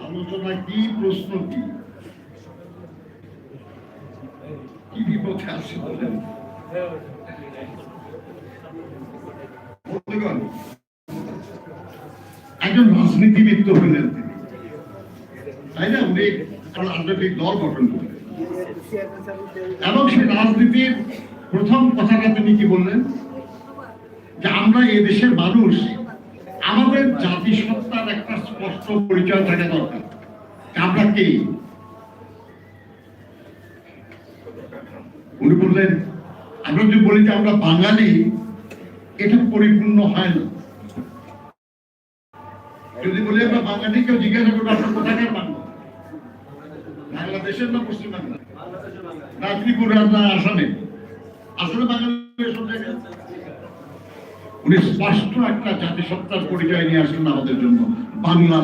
আলোচনা কি, প্রশ্ন কি, কি বিপদে আছে বলেন? একজন রাজনীতিবিদ হলেন তিনি, তাই না? উনি রাজনৈতিক দল গঠন করলেন এবং সেই রাজনীতির প্রথম কথাটা তিনি কি বললেন যে আমরা এই দেশের মানুষ, আমাদের জাতিসত্তার একটা স্পষ্ট পরিচয় থাকা দরকার। আমরা কে? উনি বললেন আমরা যদি বলি যে আমরা বাঙালি, এটা পরিপূর্ণ হয় না। যদি বলি আমরা বাঙালি, কেউ জিজ্ঞাসা করবো আপনার কোথাকার বাংলা, বাংলাদেশের না পশ্চিমবাংলা, না ত্রিপুরা, না আসামে? আসলে বাঙালি সব জায়গায়। উনি স্পষ্ট একটা জাতিসত্তার পরিচয় নিয়ে আসলেন আমাদের জন্য, বাংলা।